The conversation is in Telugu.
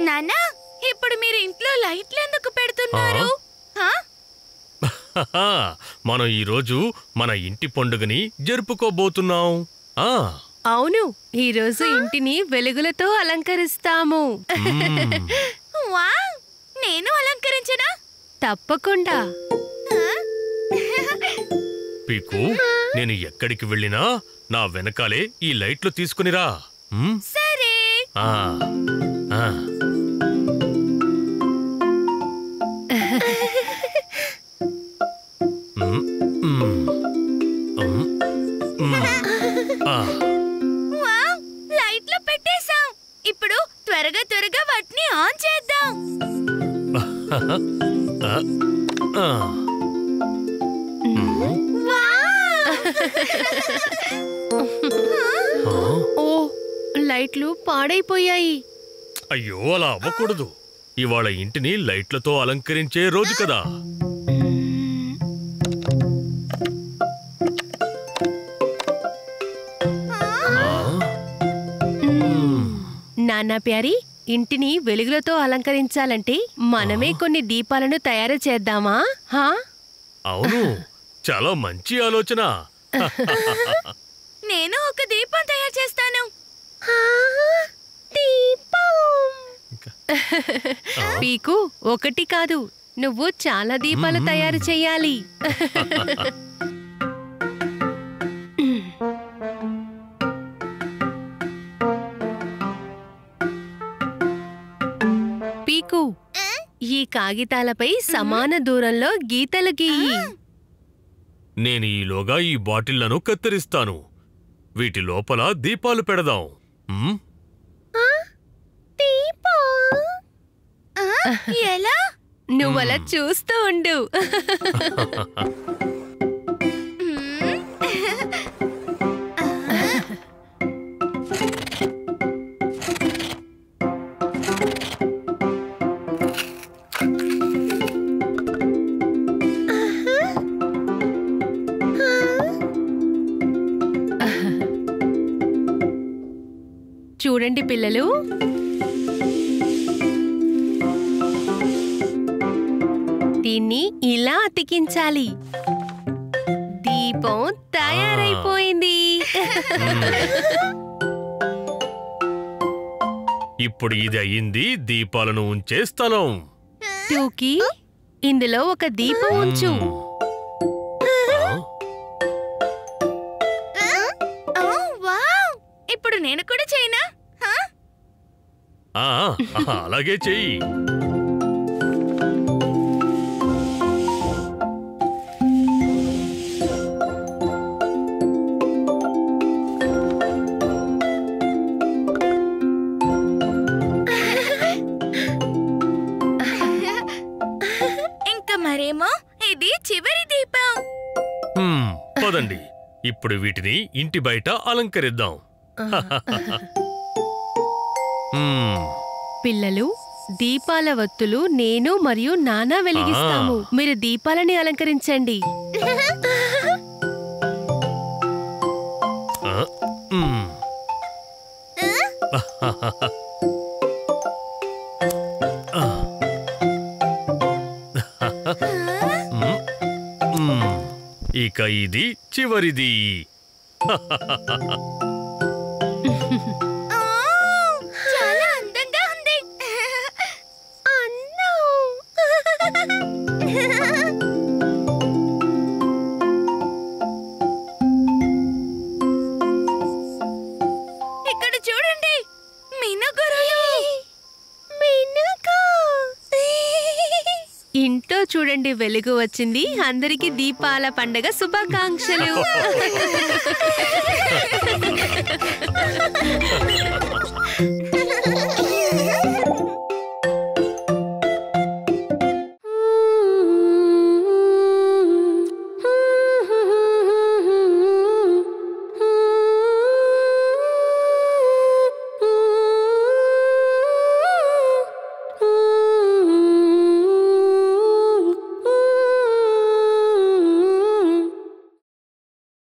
నాన్నా, ఇప్పుడు మీరు ఇంట్లో లైట్లు ఎందుకు పెడుతున్నారు? మనం ఈరోజు మన ఇంటి పండుగని జరుపుకోబోతున్నాం. అవును, ఈరోజు ఇంటిని వెలుగులతో అలంకరిస్తాము. వావ్, నేను అలంకరించనా? తప్పకుండా. పీకు, నేను ఎక్కడికి వెళ్ళినా నా వెనకాలే ఈ లైట్లు తీసుకునిరా. సరే. వావ్, లైట్లు పెట్టేశాం. ఇప్పుడు త్వరగా త్వరగా వాటిని ఆన్ చేద్దాం. ఓ, లైట్లు పాడైపోయాయి. అయ్యో, అలా అవ్వకూడదు. ఇవాళ ఇంటిని లైట్లతో అలంకరించే రోజు కదా. నాన్నా ప్యారీ, ఇంటిని వెలుగులతో అలంకరించాలంటే మనమే కొన్ని దీపాలను తయారు చేద్దామా? అవును, చాలా మంచి ఆలోచన. నేను ఒక దీపం తయారు చేస్తాను. పీకు, ఒకటి కాదు, నువ్వు చాలా దీపాలు తయారు చేయాలి. పీకు, ఈ కాగితాలపై సమాన దూరంలో గీతలు గీయి. నేను ఈలోగా ఈ బాటిళ్లను కత్తిరిస్తాను. వీటి లోపల దీపాలు పెడదాం. ఎలా? నువ్వలా చూస్తూ ఉండు. చూడండి పిల్లలు, దీన్ని ఇలా అతికించాలి. దీపం తయారైపోయింది. ఇప్పుడు ఇది అయింది దీపాలను ఉంచే స్థలం. టూకీ, ఇందులో ఒక దీపం ఉంచు. ఇప్పుడు నేను కూడా చేయనా? అలాగే చెయ్యి. ఇంకా మరేమో ఇది చివరి దీపం. పదండి, ఇప్పుడు వీటిని ఇంటి బయట అలంకరిద్దాం. పిల్లలు, దీపాల వత్తులు నేను మరియు నానా వెలిగిస్తాము. మీరు దీపాలని అలంకరించండి. ఇక ఇది చివరిది. చాలా అందంగా ఉంది. ఇక్కడ చూడండి, మినుగురులు. ఇంట్లో చూడండి, వెలుగు వచ్చింది. అందరికీ దీపాల పండగ శుభాకాంక్షలు.